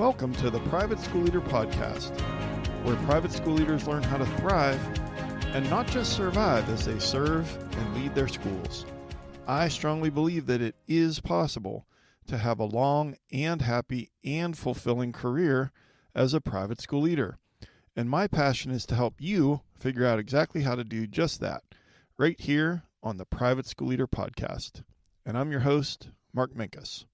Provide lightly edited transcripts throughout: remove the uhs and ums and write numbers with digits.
Welcome to the Private School Leader Podcast, where private school leaders learn how to thrive and not just survive as they serve and lead their schools. I strongly believe that it is possible to have a long and happy and fulfilling career as a private school leader. And my passion is to help you figure out exactly how to do just that, right here on the Private School Leader Podcast. And I'm your host, Mark Minkus.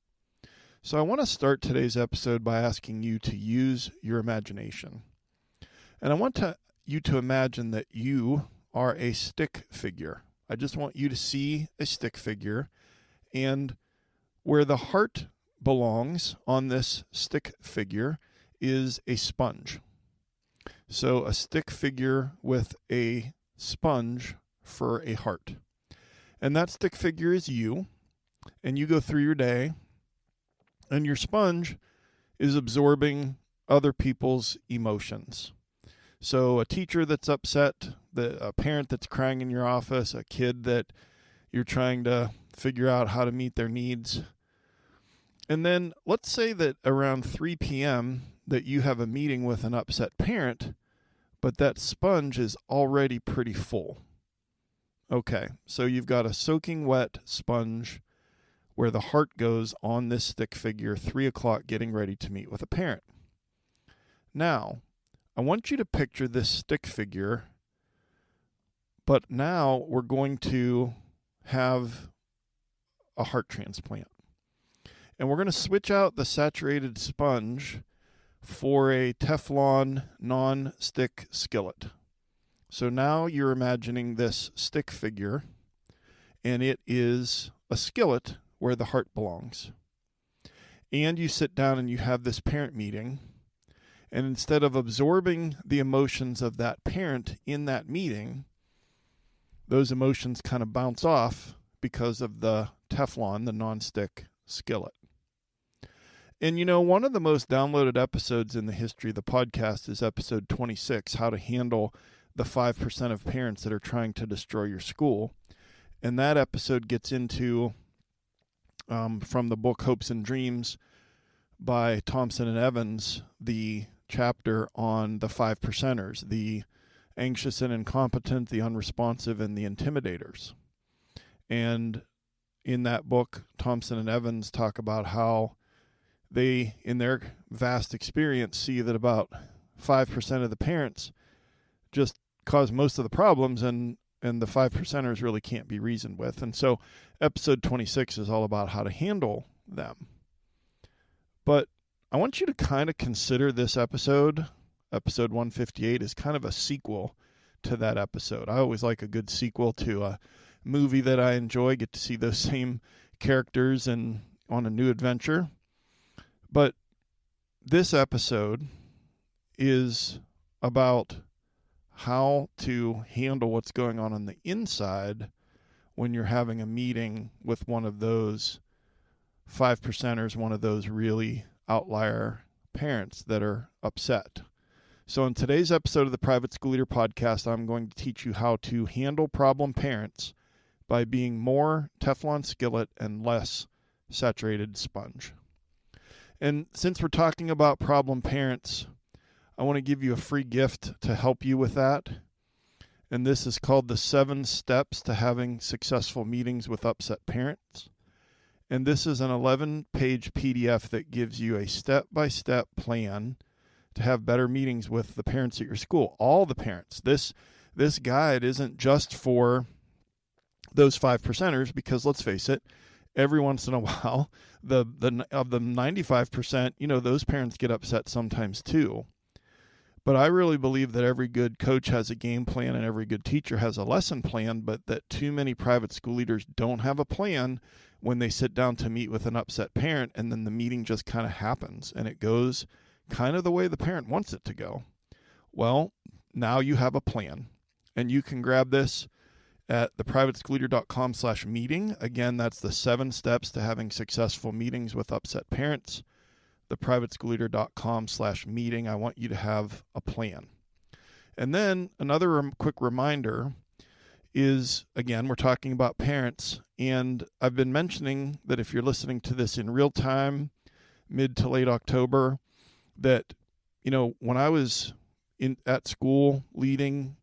So I want to start today's episode by asking you to use your imagination. And I want you to imagine that you are a stick figure. I just want you to see a stick figure, and where the heart belongs on this stick figure is a sponge. So a stick figure with a sponge for a heart. And that stick figure is you, and you go through your day, and your sponge is absorbing other people's emotions. So a teacher that's upset, a parent that's crying in your office, a kid that you're trying to figure out how to meet their needs. And then let's say that around 3 p.m. that you have a meeting with an upset parent, but that sponge is already pretty full. Okay, so you've got a soaking wet sponge where the heart goes on this stick figure, 3 o'clock, getting ready to meet with a parent. Now, I want you to picture this stick figure, but now we're going to have a heart transplant. And we're going to switch out the saturated sponge for a Teflon non-stick skillet. So now you're imagining this stick figure, and it is a skillet where the heart belongs. And you sit down and you have this parent meeting, and instead of absorbing the emotions of that parent in that meeting, those emotions kind of bounce off because of the Teflon, the non-stick skillet. And you know, one of the most downloaded episodes in the history of the podcast is episode 26, How to Handle the 5% of Parents That Are Trying to Destroy Your School. And that episode gets into from the book Hopes and Dreams by Thompson and Evans, the chapter on the 5%ers, the anxious and incompetent, the unresponsive, and the intimidators. And in that book, Thompson and Evans talk about how they, in their vast experience, see that about 5% of the parents just cause most of the problems, and the 5%ers really can't be reasoned with. And so episode 26 is all about how to handle them. But I want you to kind of consider this episode 158, is kind of a sequel to that episode. I always like a good sequel to a movie that I enjoy, get to see those same characters and on a new adventure. But this episode is about how to handle what's going on the inside when you're having a meeting with one of those 5%ers, one of those really outlier parents that are upset. So in today's episode of the Private School Leader Podcast, I'm going to teach you how to handle problem parents by being more Teflon Skillet and less saturated sponge. And since we're talking about problem parents, I want to give you a free gift to help you with that. And this is called the 7 Steps to Having Successful Meetings with Upset Parents. And this is an 11-page PDF that gives you a step-by-step plan to have better meetings with the parents at your school. All the parents. This guide isn't just for those 5%ers, because let's face it, every once in a while, of the 95%, those parents get upset sometimes too. But I really believe that every good coach has a game plan and every good teacher has a lesson plan, but that too many private school leaders don't have a plan when they sit down to meet with an upset parent, and then the meeting just kind of happens and it goes kind of the way the parent wants it to go. Well, now you have a plan, and you can grab this at theprivateschoolleader.com/meeting. Again, that's the 7 steps to having successful meetings with upset parents. theprivateschoolleader.com/meeting. I want you to have a plan. And then another quick reminder is, again, we're talking about parents, and I've been mentioning that if you're listening to this in real time, mid to late October, that, when I was at school leading,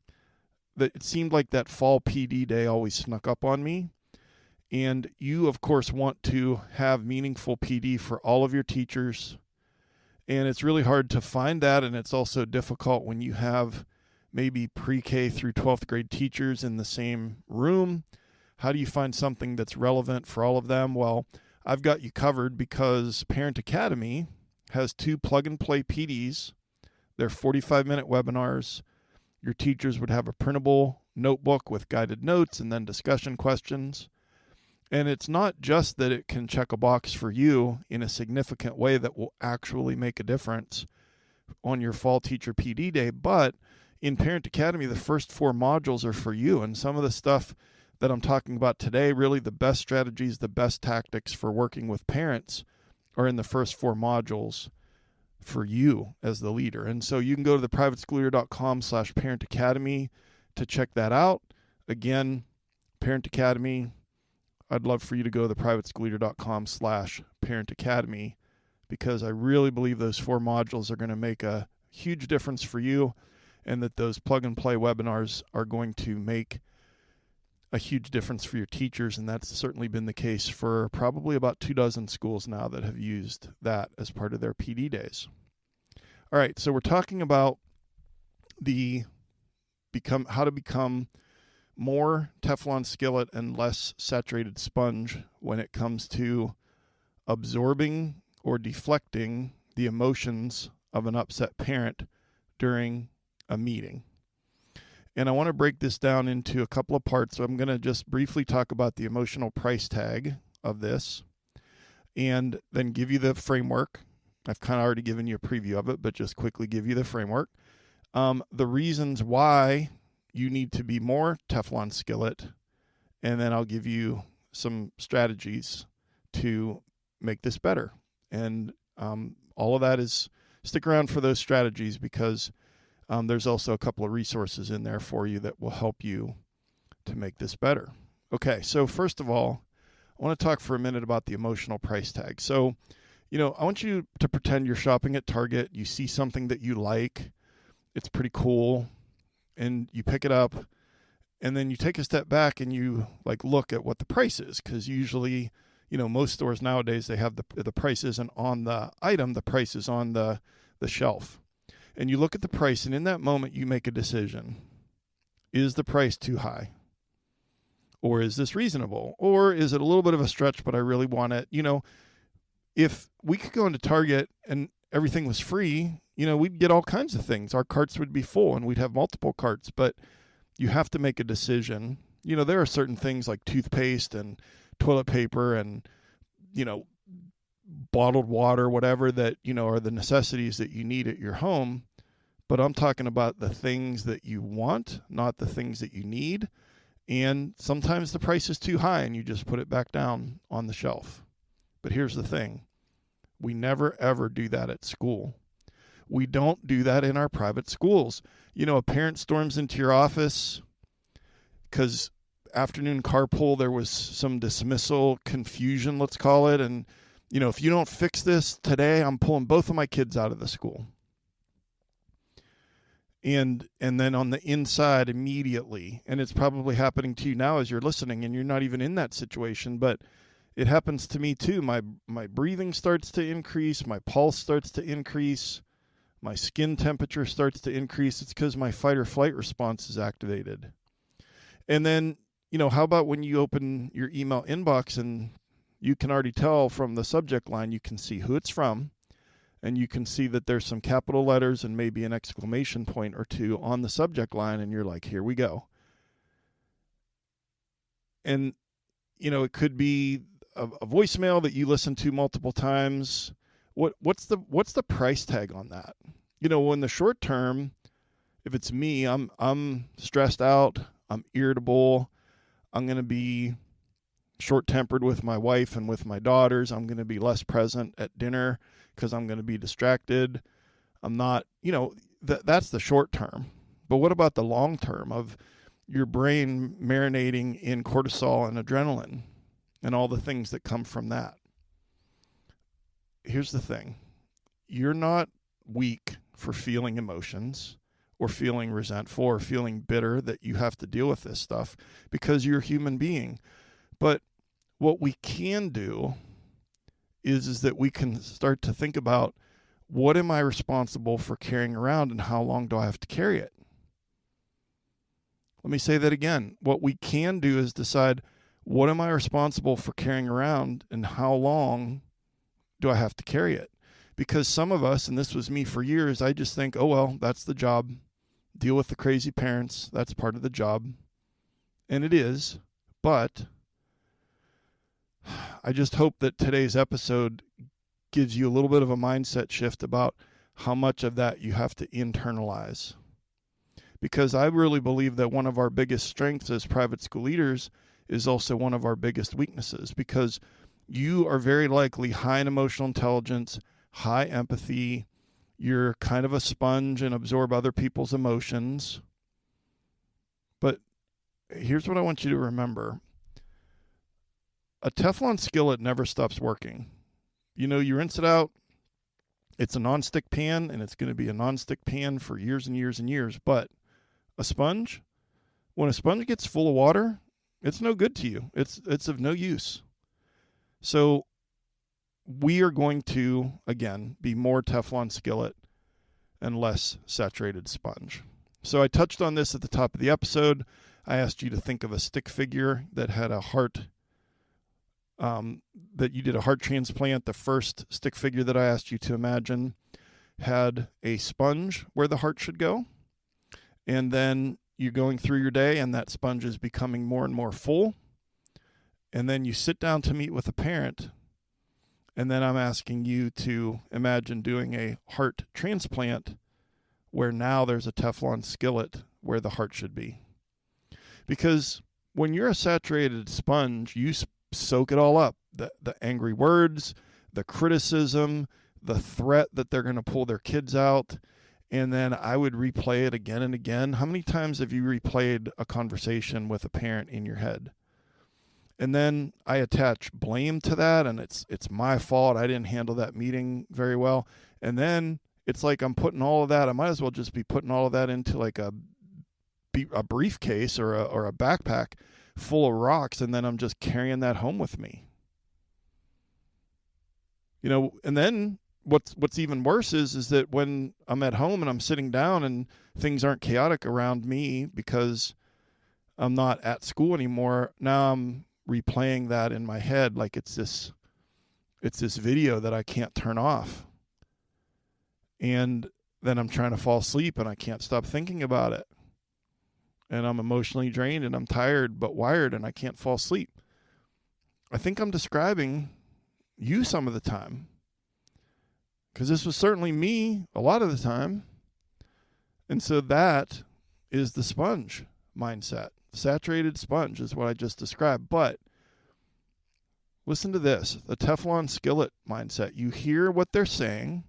that it seemed like that fall PD day always snuck up on me. And you, of course, want to have meaningful PD for all of your teachers. And it's really hard to find that, and it's also difficult when you have maybe pre-K through 12th grade teachers in the same room. How do you find something that's relevant for all of them? Well, I've got you covered because Parent Academy has 2 plug-and-play PDs. They're 45-minute webinars. Your teachers would have a printable notebook with guided notes and then discussion questions. And it's not just that it can check a box for you in a significant way that will actually make a difference on your fall teacher PD day, but in Parent Academy, the first 4 modules are for you. And some of the stuff that I'm talking about today, really the best strategies, the best tactics for working with parents are in the first 4 modules for you as the leader. And so you can go to theprivateschoolleader.com/Parent Academy to check that out. Again, Parent Academy, I'd love for you to go to theprivateschoolleader.com/Parent Academy because I really believe those 4 modules are going to make a huge difference for you, and that those plug-and-play webinars are going to make a huge difference for your teachers, and that's certainly been the case for probably about 24 schools now that have used that as part of their PD days. All right, so we're talking about how to become more Teflon Skillet and less saturated sponge when it comes to absorbing or deflecting the emotions of an upset parent during a meeting. And I want to break this down into a couple of parts. So I'm going to just briefly talk about the emotional price tag of this and then give you the framework. I've kind of already given you a preview of it, but just quickly give you the framework. The reasons why you need to be more Teflon Skillet, and then I'll give you some strategies to make this better. And all of that is, stick around for those strategies because there's also a couple of resources in there for you that will help you to make this better. Okay, so first of all, I want to talk for a minute about the emotional price tag. So, I want you to pretend you're shopping at Target. You see something that you like. It's pretty cool. And you pick it up. And then you take a step back and you look at what the price is. Because usually, most stores nowadays, they have the price isn't on the item. The price is on the shelf. And you look at the price, and in that moment, you make a decision. Is the price too high? Or is this reasonable? Or is it a little bit of a stretch, but I really want it? If we could go into Target and everything was free, we'd get all kinds of things. Our carts would be full, and we'd have multiple carts. But you have to make a decision. There are certain things like toothpaste and toilet paper and, bottled water, whatever that, are the necessities that you need at your home. But I'm talking about the things that you want, not the things that you need. And sometimes the price is too high and you just put it back down on the shelf. But here's the thing. We never, ever do that at school. We don't do that in our private schools. A parent storms into your office because afternoon carpool, there was some dismissal confusion, let's call it. And if you don't fix this today, I'm pulling both of my kids out of the school. And then on the inside immediately, and it's probably happening to you now as you're listening, and you're not even in that situation, but it happens to me too. My breathing starts to increase, my pulse starts to increase, my skin temperature starts to increase. It's because my fight or flight response is activated. And then, how about when you open your email inbox and you can already tell from the subject line, you can see who it's from, and you can see that there's some capital letters and maybe an exclamation point or two on the subject line, and you're like, here we go. And, it could be a voicemail that you listen to multiple times. What's the price tag on that? In the short term, if it's me, I'm stressed out, I'm irritable, I'm going to be short-tempered with my wife and with my daughters. I'm going to be less present at dinner because I'm going to be distracted. I'm not, that's the short term. But what about the long term of your brain marinating in cortisol and adrenaline and all the things that come from that? Here's the thing. You're not weak for feeling emotions or feeling resentful or feeling bitter that you have to deal with this stuff because you're a human being. But what we can do is that we can start to think about, what am I responsible for carrying around and how long do I have to carry it? Let me say that again. What we can do is decide, what am I responsible for carrying around and how long do I have to carry it? Because some of us, and this was me for years, I just think, oh, well, that's the job. Deal with the crazy parents. That's part of the job. And it is. But I just hope that today's episode gives you a little bit of a mindset shift about how much of that you have to internalize. Because I really believe that one of our biggest strengths as private school leaders is also one of our biggest weaknesses, because you are very likely high in emotional intelligence, high empathy. You're kind of a sponge and absorb other people's emotions. But here's what I want you to remember. A Teflon skillet never stops working. You know, you rinse it out. It's a nonstick pan, and it's going to be a nonstick pan for years and years and years. But a sponge, when a sponge gets full of water, it's no good to you. It's of no use. So we are going to, again, be more Teflon skillet and less saturated sponge. So I touched on this at the top of the episode. I asked you to think of a stick figure that had a heart, that you did a heart transplant. The first stick figure that I asked you to imagine had a sponge where the heart should go. And then you're going through your day and that sponge is becoming more and more full. And then you sit down to meet with a parent. And then I'm asking you to imagine doing a heart transplant where now there's a Teflon skillet where the heart should be. Because when you're a saturated sponge, you soak it all up. The angry words, the criticism, the threat that they're going to pull their kids out. And then I would replay it again and again. How many times have you replayed a conversation with a parent in your head? And then I attach blame to that, and it's my fault. I didn't handle that meeting very well. And then it's like I'm putting all of that. I might as well just be putting all of that into like a briefcase or a backpack full of rocks, and then I'm just carrying that home with me. You know, and then what's even worse is that when I'm at home and I'm sitting down and things aren't chaotic around me because I'm not at school anymore, now I'm replaying that in my head like it's this video that I can't turn off. And then I'm trying to fall asleep and I can't stop thinking about it. And I'm emotionally drained and I'm tired but wired and I can't fall asleep. I think I'm describing you some of the time, because this was certainly me a lot of the time. And so that is the sponge mindset. Saturated sponge is what I just described. But listen to this, the Teflon skillet mindset. You hear what they're saying.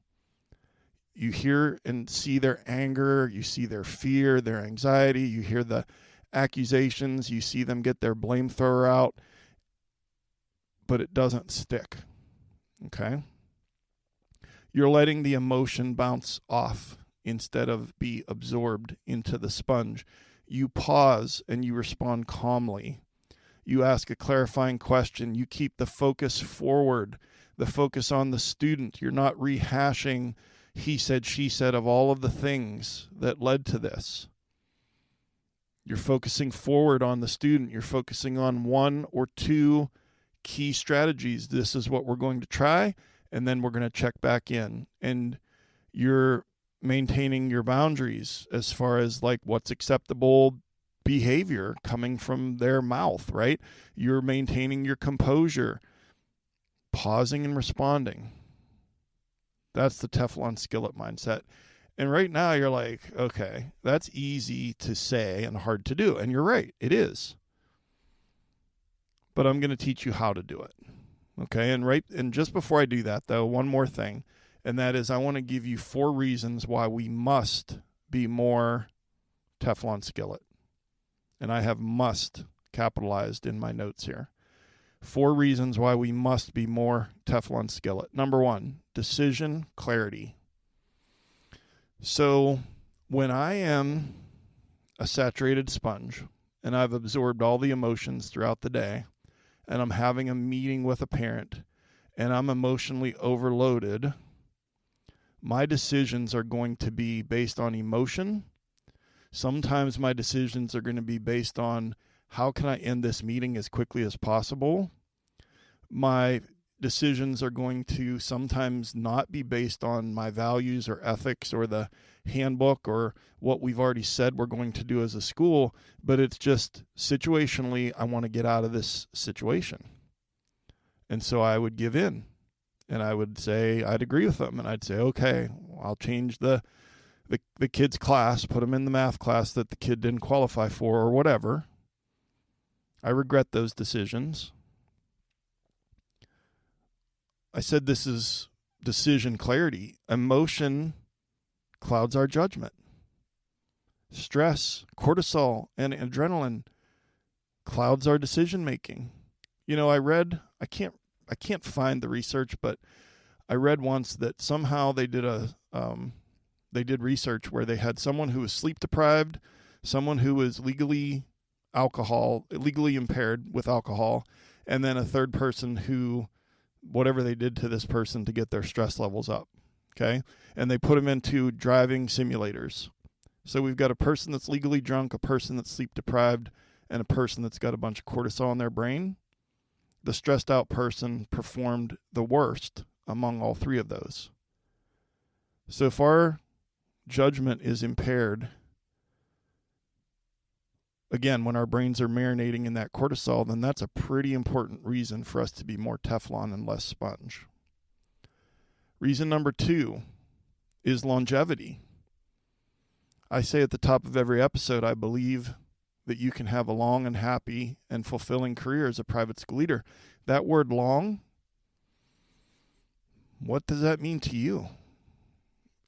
You hear and see their anger. You see their fear, their anxiety. You hear the accusations. You see them get their blame thrower out. But it doesn't stick. Okay? You're letting the emotion bounce off instead of be absorbed into the sponge. You pause and you respond calmly. You ask a clarifying question. You keep the focus forward, the focus on the student. You're not rehashing he said, she said of all of the things that led to this. You're focusing forward on the student. You're focusing on one or two key strategies. This is what we're going to try, and then we're going to check back in. And you're maintaining your boundaries as far as like what's acceptable behavior coming from their mouth, right? You're maintaining your composure, pausing and responding. That's the Teflon skillet mindset. And right now you're like, okay, that's easy to say and hard to do. And you're right, it is. But I'm going to teach you how to do it. Okay, and just before I do that, though, one more thing, and that is I want to give you 4 reasons why we must be more Teflon skillet. And I have must capitalized in my notes here. 4 reasons why we must be more Teflon skillet. Number 1, decision clarity. So when I am a saturated sponge and I've absorbed all the emotions throughout the day and I'm having a meeting with a parent and I'm emotionally overloaded, my decisions are going to be based on emotion. Sometimes my decisions are going to be based on how can I end this meeting as quickly as possible. My decisions are going to sometimes not be based on my values or ethics or the handbook or what we've already said we're going to do as a school, but it's just situationally, I want to get out of this situation. And so I would give in and I would say, I'd agree with them and I'd say, okay, I'll change the kid's class, put them in the math class that the kid didn't qualify for or whatever. I regret those decisions. I said this is decision clarity. Emotion clouds our judgment. Stress, cortisol, and adrenaline clouds our decision making. You know, I can't find the research, but I read once that somehow they did research where they had someone who was sleep deprived, someone who was legally impaired with alcohol, and then a third person who, whatever they did to this person to get their stress levels up. Okay. And they put them into driving simulators. So we've got a person that's legally drunk, a person that's sleep deprived, and a person that's got a bunch of cortisol in their brain. The stressed out person performed the worst among all three of those. So if our judgment is impaired, again, when our brains are marinating in that cortisol, then that's a pretty important reason for us to be more Teflon and less sponge. Reason number 2 is longevity. I say at the top of every episode, I believe that you can have a long and happy and fulfilling career as a private school leader. That word long, what does that mean to you?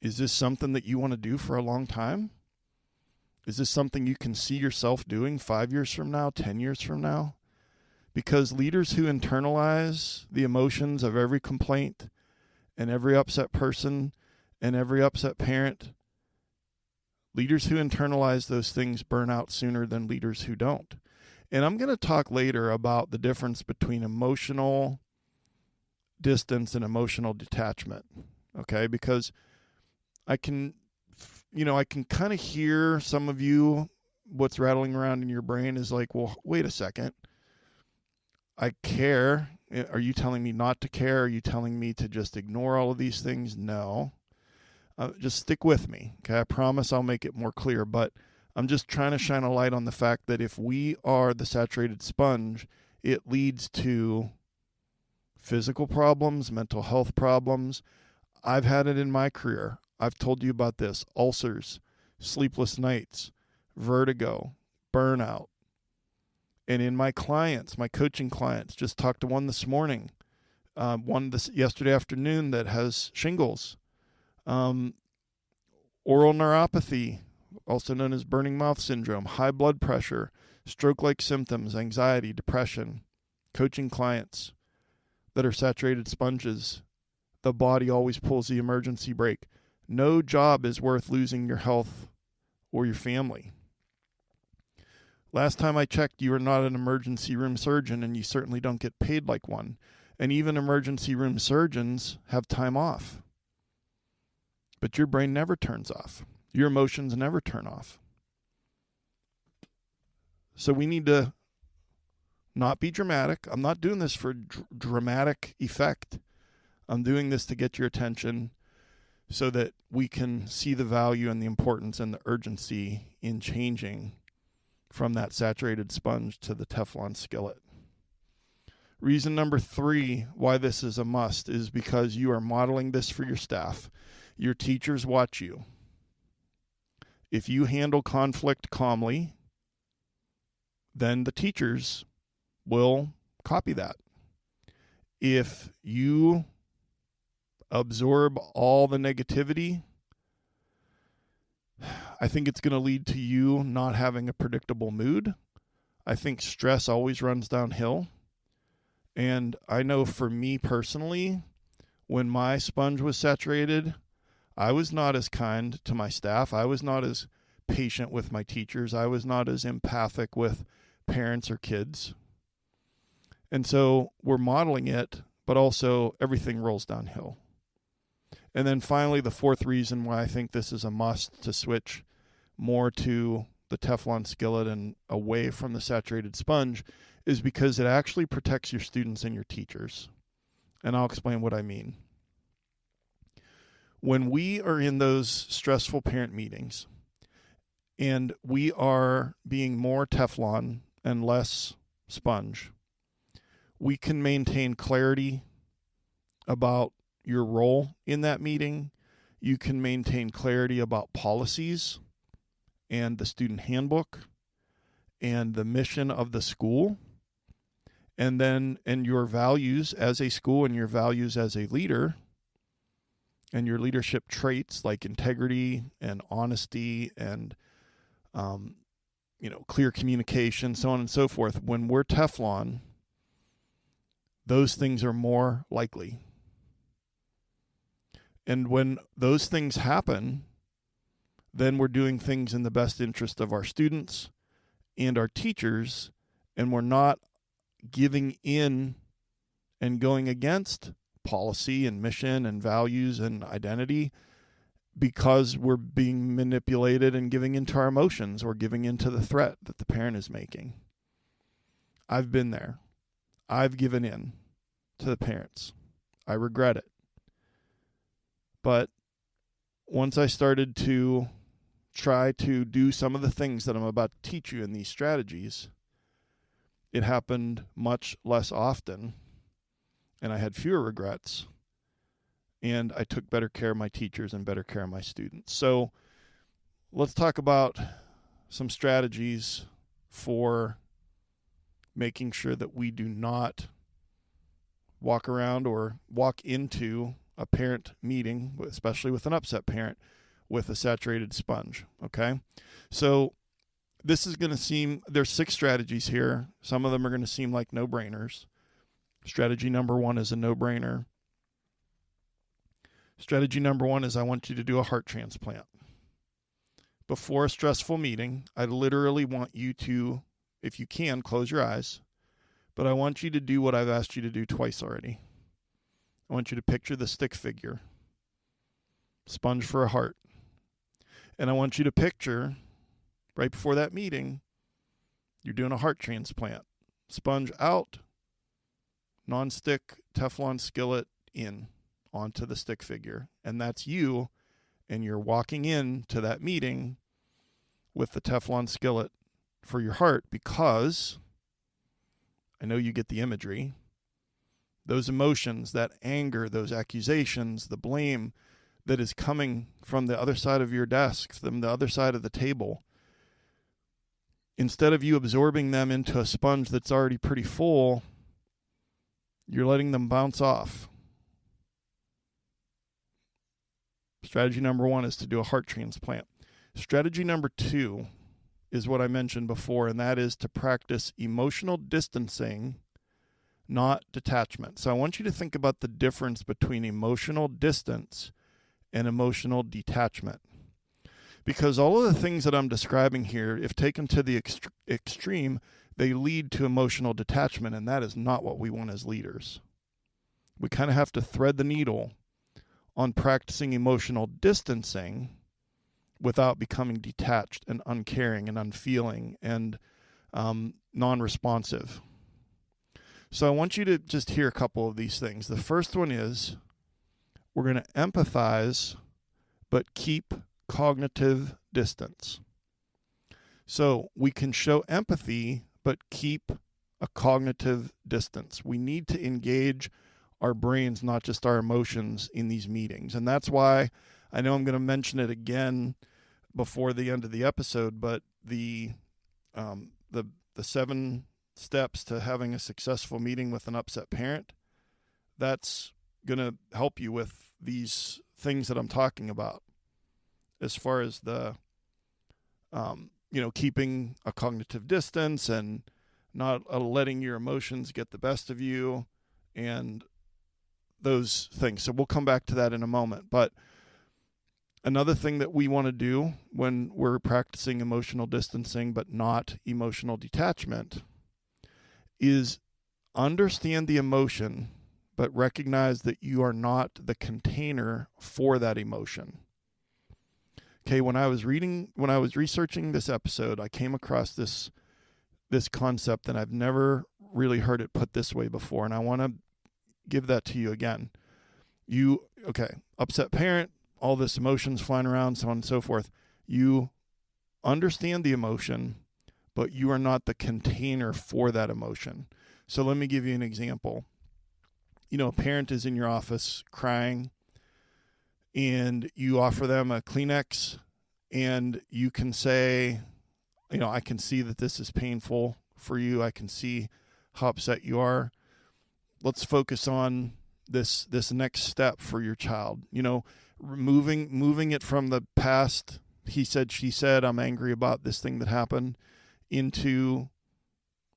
Is this something that you want to do for a long time? Is this something you can see yourself doing 5 years from now, 10 years from now? Because leaders who internalize the emotions of every complaint and every upset person and every upset parent, leaders who internalize those things burn out sooner than leaders who don't. And I'm going to talk later about the difference between emotional distance and emotional detachment, okay? Because I can kind of hear some of you, what's rattling around in your brain is like, well, wait a second. I care. Are you telling me not to care? Are you telling me to just ignore all of these things? No. Just stick with me. Okay. I promise I'll make it more clear, but I'm just trying to shine a light on the fact that if we are the saturated sponge, it leads to physical problems, mental health problems. I've had it in my career. I've told you about this: ulcers, sleepless nights, vertigo, burnout. And in my clients, my coaching clients, just talked to one this morning, yesterday afternoon that has shingles, oral neuropathy, also known as burning mouth syndrome, high blood pressure, stroke-like symptoms, anxiety, depression. Coaching clients that are saturated sponges, the body always pulls the emergency brake. No job is worth losing your health or your family. Last time I checked, you are not an emergency room surgeon, and you certainly don't get paid like one. And even emergency room surgeons have time off. But your brain never turns off. Your emotions never turn off. So we need to not be dramatic. I'm not doing this for dramatic effect. I'm doing this to get your attention so that we can see the value and the importance and the urgency in changing from that saturated sponge to the Teflon skillet. Reason number 3 why this is a must is because you are modeling this for your staff. Your teachers watch you. If you handle conflict calmly, then the teachers will copy that. If you absorb all the negativity, I think it's going to lead to you not having a predictable mood. I think stress always runs downhill. And I know for me personally, when my sponge was saturated, I was not as kind to my staff. I was not as patient with my teachers. I was not as empathic with parents or kids. And so we're modeling it, but also everything rolls downhill. And then finally, the fourth reason why I think this is a must to switch more to the Teflon skillet and away from the saturated sponge is because it actually protects your students and your teachers. And I'll explain what I mean. When we are in those stressful parent meetings and we are being more Teflon and less sponge, we can maintain clarity about your role in that meeting. You can maintain clarity about policies and the student handbook and the mission of the school, and your values as a school and your values as a leader and your leadership traits like integrity and honesty and clear communication, so on and so forth. When we're Teflon, those things are more likely. And when those things happen, then we're doing things in the best interest of our students and our teachers, and we're not giving in and going against policy and mission and values and identity because we're being manipulated and giving into our emotions or giving into the threat that the parent is making. I've been there. I've given in to the parents. I regret it. But once I started to try to do some of the things that I'm about to teach you in these strategies, it happened much less often, and I had fewer regrets, and I took better care of my teachers and better care of my students. So let's talk about some strategies for making sure that we do not walk around or walk into a parent meeting, especially with an upset parent, with a saturated sponge, okay? So this is going to seem, there's 6 strategies here. Some of them are going to seem like no-brainers. Strategy number 1 is a no-brainer. Strategy number 1 is I want you to do a heart transplant. Before a stressful meeting, I literally want you to, if you can, close your eyes, but I want you to do what I've asked you to do twice already. I want you to picture the stick figure, sponge for a heart. And I want you to picture, right before that meeting, you're doing a heart transplant. Sponge out, non-stick Teflon skillet in onto the stick figure. And that's you, and you're walking into that meeting with the Teflon skillet for your heart because I know you get the imagery. Those emotions, that anger, those accusations, the blame that is coming from the other side of your desk, from the other side of the table, instead of you absorbing them into a sponge that's already pretty full, you're letting them bounce off. Strategy number 1 is to do a heart transplant. Strategy number 2 is what I mentioned before, and that is to practice emotional distancing, not detachment. So I want you to think about the difference between emotional distance and emotional detachment. Because all of the things that I'm describing here, if taken to the extreme, they lead to emotional detachment, and that is not what we want as leaders. We kind of have to thread the needle on practicing emotional distancing without becoming detached and uncaring and unfeeling and non-responsive. So I want you to just hear a couple of these things. The first one is we're going to empathize but keep cognitive distance. So we can show empathy but keep a cognitive distance. We need to engage our brains, not just our emotions, in these meetings. And that's why I know I'm going to mention it again before the end of the episode, but the 7 steps to having a successful meeting with an upset parent, that's going to help you with these things that I'm talking about as far as the keeping a cognitive distance and not letting your emotions get the best of you and those things. So we'll come back to that in a moment. But Another thing that we want to do when we're practicing emotional distancing but not emotional detachment is understand the emotion, but recognize that you are not the container for that emotion. Okay, when I was researching this episode, I came across this concept, and I've never really heard it put this way before, and I want to give that to you again. Upset parent, all this emotions flying around, so on and so forth. You understand the emotion, but you are not the container for that emotion. So let me give you an example. A parent is in your office crying, and you offer them a Kleenex, and you can say, I can see that this is painful for you. I can see how upset you are. Let's focus on this next step for your child. Moving it from the past, he said, she said, I'm angry about this thing that happened, into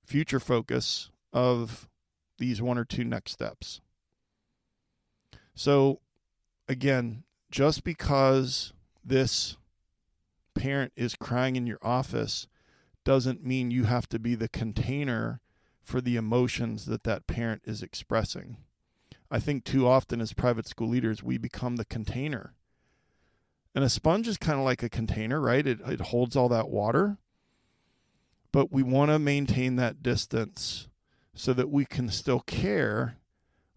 future focus of these one or two next steps. So again, just because this parent is crying in your office doesn't mean you have to be the container for the emotions that parent is expressing. I think too often as private school leaders, we become the container. And a sponge is kind of like a container, right? It holds all that water. But we want to maintain that distance so that we can still care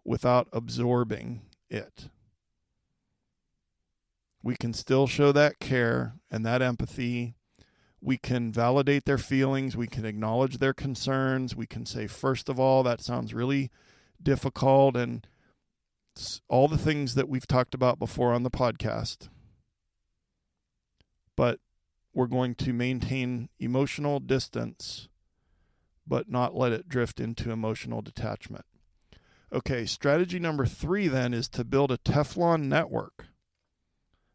without absorbing it. We can still show that care and that empathy. We can validate their feelings. We can acknowledge their concerns. We can say, first of all, that sounds really difficult, and all the things that we've talked about before on the podcast. But we're going to maintain emotional distance, but not let it drift into emotional detachment. Okay, strategy number 3 then is to build a Teflon network.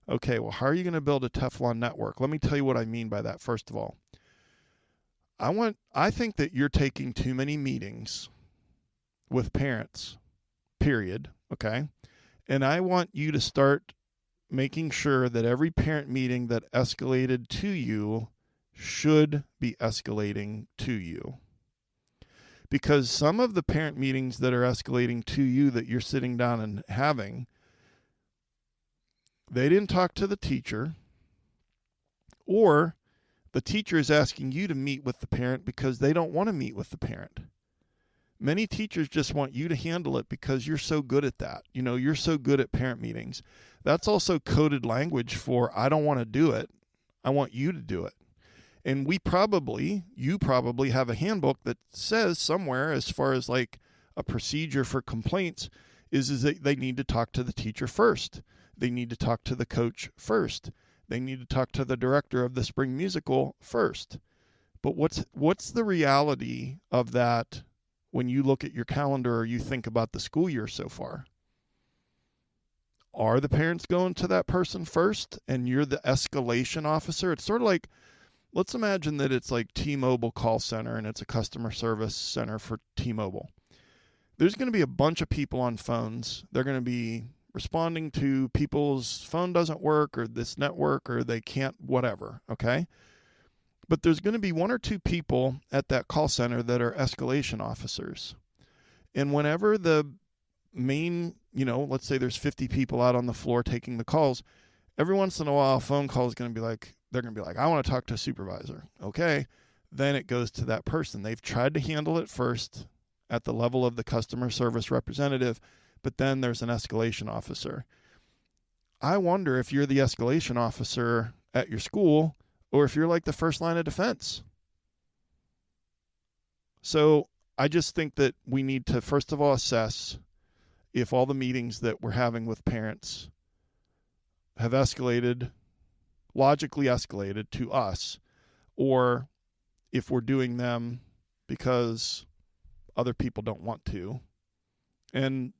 Okay, well, how are you going to build a Teflon network? Let me tell you what I mean by that, first of all. I think that you're taking too many meetings with parents, period, okay? And I want you to start making sure that every parent meeting that escalated to you should be escalating to you. Because some of the parent meetings that are escalating to you that you're sitting down and having, they didn't talk to the teacher, or the teacher is asking you to meet with the parent because they don't want to meet with the parent. Many teachers just want you to handle it because you're so good at that. You're so good at parent meetings. That's also coded language for, I don't want to do it. I want you to do it. And you probably have a handbook that says somewhere, as far as like a procedure for complaints, is that they need to talk to the teacher first. They need to talk to the coach first. They need to talk to the director of the spring musical first. But what's the reality of that when you look at your calendar or you think about the school year so far? Are the parents going to that person first and you're the escalation officer? It's sort of like, let's imagine that it's like T-Mobile call center and it's a customer service center for T-Mobile. There's going to be a bunch of people on phones. They're going to be responding to people's phone doesn't work, or this network, or they can't, whatever, okay? But there's going to be 1 or 2 people at that call center that are escalation officers. And whenever the main, let's say there's 50 people out on the floor taking the calls, every once in a while a phone call is going to be like, they're going to be like, I want to talk to a supervisor. Okay. Then it goes to that person. They've tried to handle it first at the level of the customer service representative, but then there's an escalation officer. I wonder if you're the escalation officer at your school, or if you're like the first line of defense. So I just think that we need to, first of all, assess if all the meetings that we're having with parents have logically escalated to us, or if we're doing them because other people don't want to. And,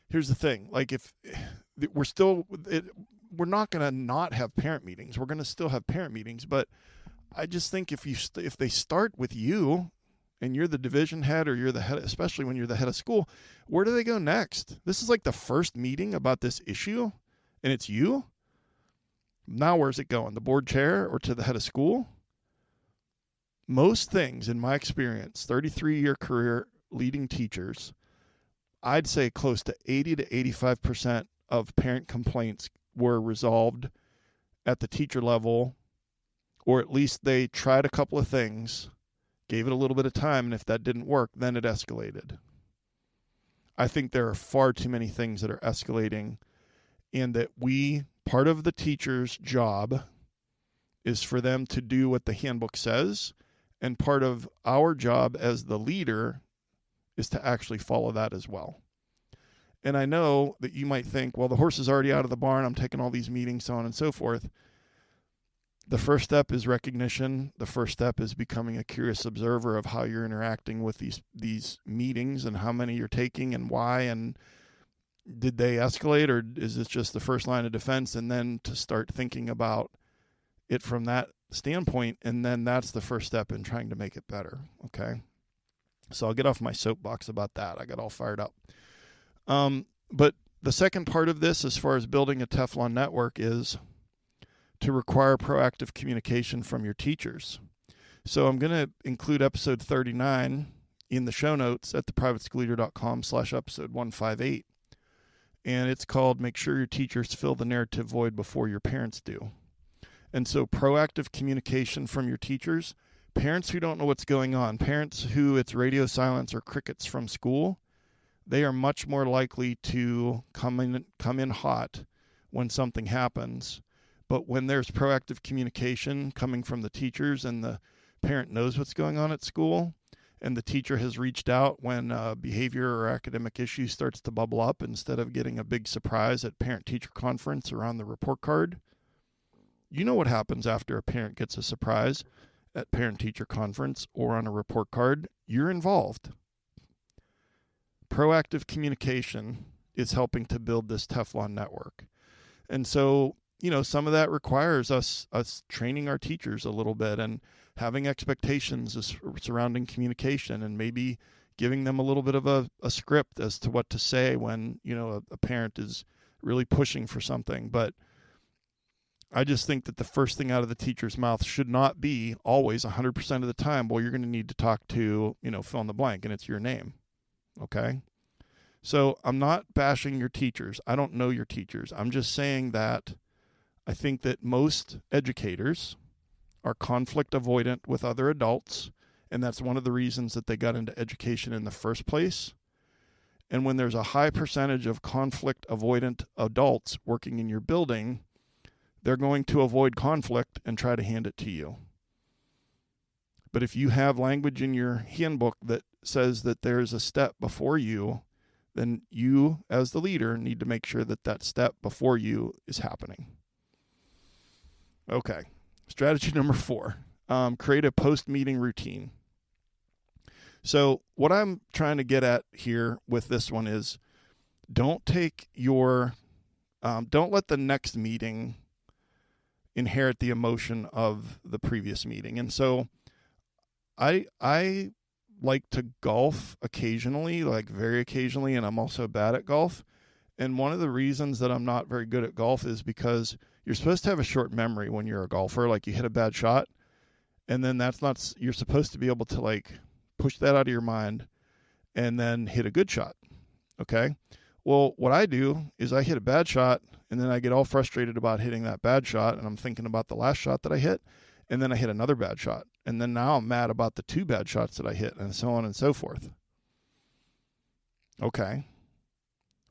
here's the thing, like if we're not going to not have parent meetings. We're going to still have parent meetings, but I just think if they start with you and you're the division head, or you're the head, especially when you're the head of school, where do they go next? This is like the first meeting about this issue and it's you. Now where's it going? The board chair or to the head of school? Most things, in my experience, 33-year career leading teachers, I'd say close to 80 to 85% of parent complaints were resolved at the teacher level, or at least they tried a couple of things, gave it a little bit of time, and if that didn't work, then it escalated. I think there are far too many things that are escalating, and that part of the teacher's job is for them to do what the handbook says, and part of our job as the leader is to actually follow that as well. And I know that you might think, well, the horse is already out of the barn. I'm taking all these meetings, so on and so forth. The first step is recognition. The first step is becoming a curious observer of how you're interacting with these meetings and how many you're taking and why, and did they escalate, or is this just the first line of defense? And then to start thinking about it from that standpoint, and then that's the first step in trying to make it better, okay? So I'll get off my soapbox about that. I got all fired up. But the second part of this, as far as building a Teflon network, is to require proactive communication from your teachers. So I'm going to include episode 39 in the show notes at theprivateschoolleader.com/episode 158. And it's called Make Sure Your Teachers Fill the Narrative Void Before Your Parents Do. And so proactive communication from your teachers, parents who don't know what's going on, parents who it's radio silence or crickets from school, they are much more likely to come in hot when something happens. But when there's proactive communication coming from the teachers and the parent knows what's going on at school, and the teacher has reached out when behavior or academic issue starts to bubble up, instead of getting a big surprise at parent-teacher conference or on the report card, you know what happens after a parent gets a surprise at parent-teacher conference or on a report card. You're involved. Proactive communication is helping to build this Teflon network. And so, some of that requires us training our teachers a little bit and having expectations surrounding communication, and maybe giving them a little bit of a script as to what to say when, a parent is really pushing for something. But I just think that the first thing out of the teacher's mouth should not be always 100% of the time, well, you're going to need to talk to, fill in the blank, and it's your name. Okay? So I'm not bashing your teachers. I don't know your teachers. I'm just saying that I think that most educators are conflict avoidant with other adults, and that's one of the reasons that they got into education in the first place. And when there's a high percentage of conflict avoidant adults working in your building, they're going to avoid conflict and try to hand it to you. But if you have language in your handbook that says that there's a step before you, then you, as the leader, need to make sure that that step before you is happening. Okay, strategy number 4, create a post-meeting routine. So what I'm trying to get at here with this one is, don't let the next meeting inherit the emotion of the previous meeting. And so I like to golf occasionally, like very occasionally, and I'm also bad at golf. And one of the reasons that I'm not very good at golf is because you're supposed to have a short memory when you're a golfer. Like, you hit a bad shot, and then you're supposed to be able to push that out of your mind and then hit a good shot. Okay? Well, what I do is I hit a bad shot, and then I get all frustrated about hitting that bad shot, and I'm thinking about the last shot that I hit, and then I hit another bad shot. And then now I'm mad about the 2 bad shots that I hit, and so on and so forth. Okay.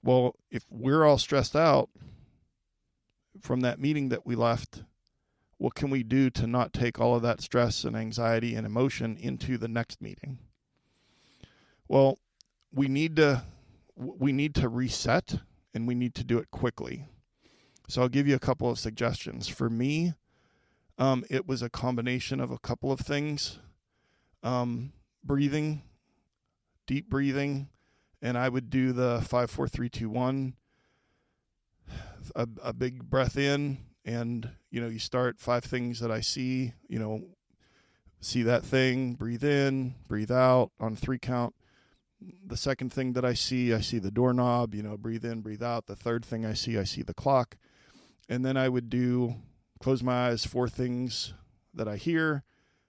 Well, if we're all stressed out from that meeting that we left, what can we do to not take all of that stress and anxiety and emotion into the next meeting? Well, we need to reset, and we need to do it quickly. So I'll give you a couple of suggestions. For me, it was a combination of a couple of things. Breathing, deep breathing, and I would do the 5, 4, 3, 2, 1, a big breath in, and, you start 5 things that I see, see that thing, breathe in, breathe out on a 3 count. The second thing that I see the doorknob, breathe in, breathe out. The third thing I see the clock. And then I would do close my eyes, 4 things that I hear,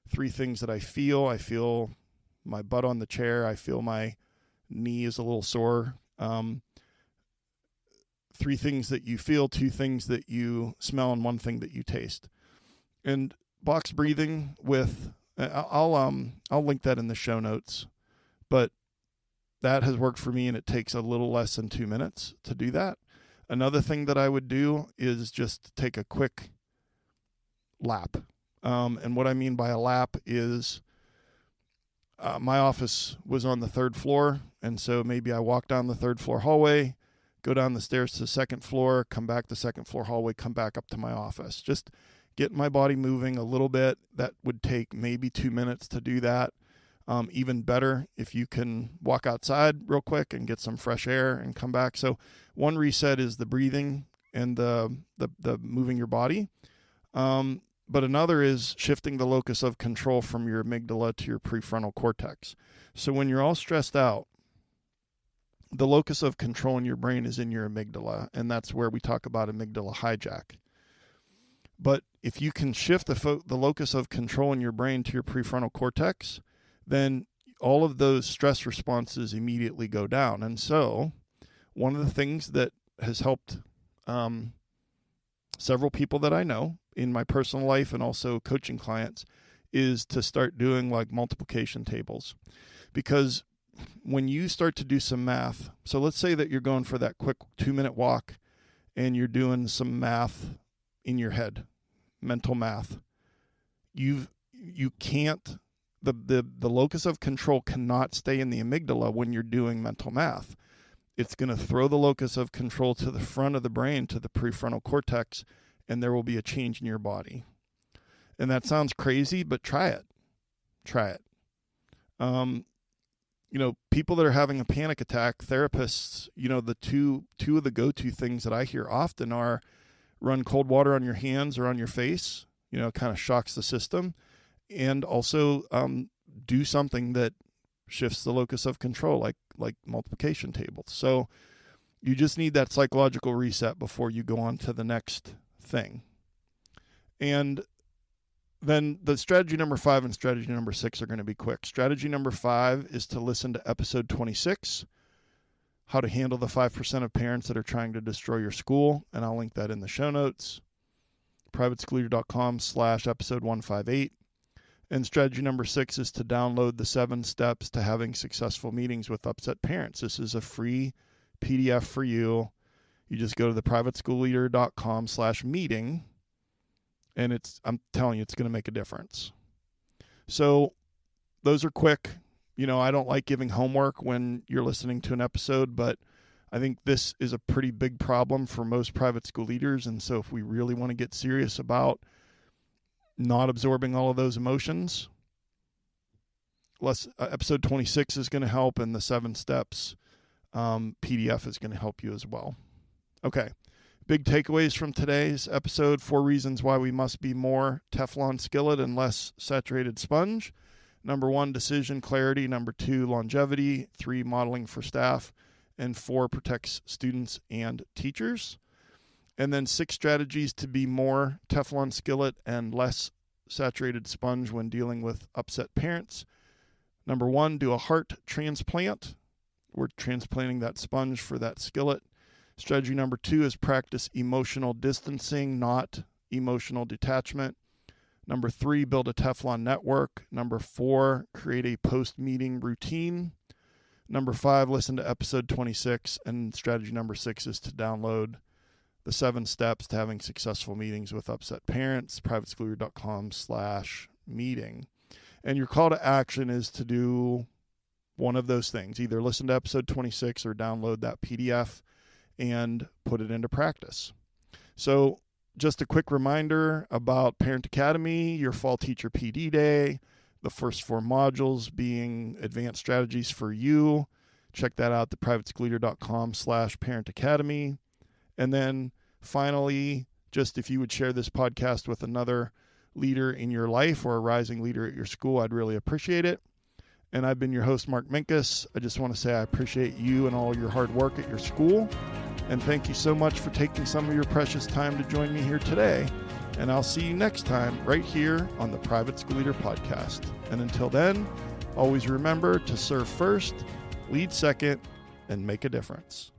3 things that I feel. I feel my butt on the chair. I feel my knee is a little sore. 3 things that you feel, 2 things that you smell, and 1 thing that you taste. And box breathing with, I'll link that in the show notes, but that has worked for me, and it takes a little less than 2 minutes to do that. Another thing that I would do is just take a quick lap. And what I mean by a lap is my office was on the 3rd floor, and so maybe I walk down the 3rd floor hallway, go down the stairs to the 2nd floor, come back the 2nd floor hallway, come back up to my office. Just get my body moving a little bit. That would take maybe 2 minutes to do that. Even better if you can walk outside real quick and get some fresh air and come back. So one reset is the breathing and the moving your body. But another is shifting the locus of control from your amygdala to your prefrontal cortex. So when you're all stressed out, the locus of control in your brain is in your amygdala, and that's where we talk about amygdala hijack. But if you can shift the locus of control in your brain to your prefrontal cortex, then all of those stress responses immediately go down. And so one of the things that has helped several people that I know in my personal life and also coaching clients is to start doing like multiplication tables. Because when you start to do some math, so let's say that you're going for that quick 2-minute walk and you're doing some math in your head, mental math, you can't, the locus of control cannot stay in the amygdala when you're doing mental math. It's going to throw the locus of control to the front of the brain, to the prefrontal cortex, and there will be a change in your body. And that sounds crazy, but try it. Try it. People that are having a panic attack, therapists, the two of the go-to things that I hear often are run cold water on your hands or on your face, kind of shocks the system, and also do something that shifts the locus of control, like multiplication tables. So you just need that psychological reset before you go on to the next thing. And then the strategy number 5 and strategy number 6 are going to be quick. Strategy number 5 is to listen to episode 26, how to handle the 5% of parents that are trying to destroy your school. And I'll link that in the show notes, privateschoolleader.com/episode 158. And strategy number 6 is to download the 7 steps to having successful meetings with upset parents. This is a free PDF for you. You just go to the privateschoolleader.com/meeting, and I'm telling you, it's going to make a difference. So those are quick. I don't like giving homework when you're listening to an episode, but I think this is a pretty big problem for most private school leaders. And so if we really want to get serious about not absorbing all of those emotions, episode 26 is going to help, and the 7 steps PDF is going to help you as well. Okay, big takeaways from today's episode: 4 reasons why we must be more Teflon Skillet and less saturated sponge. Number 1, decision clarity. Number 2, longevity. 3, modeling for staff. And 4, protects students and teachers. And then 6 strategies to be more Teflon Skillet and less saturated sponge when dealing with upset parents. Number 1, do a heart transplant. We're transplanting that sponge for that skillet. Strategy number 2 is practice emotional distancing, not emotional detachment. Number 3, build a Teflon network. Number 4, create a post-meeting routine. Number 5, listen to episode 26. And strategy number 6 is to download the 7 steps to having successful meetings with upset parents, privateschoolleader.com/meeting. And your call to action is to do one of those things. Either listen to episode 26 or download that PDF and put it into practice. So just a quick reminder about Parent Academy, your Fall Teacher PD Day, the first 4 modules being advanced strategies for you. Check that out at privateschoolleader.com/Parent Academy. And then finally, just if you would share this podcast with another leader in your life or a rising leader at your school, I'd really appreciate it. And I've been your host, Mark Minkus. I just want to say I appreciate you and all your hard work at your school. And thank you so much for taking some of your precious time to join me here today. And I'll see you next time right here on the Private School Leader Podcast. And until then, always remember to serve first, lead second, and make a difference.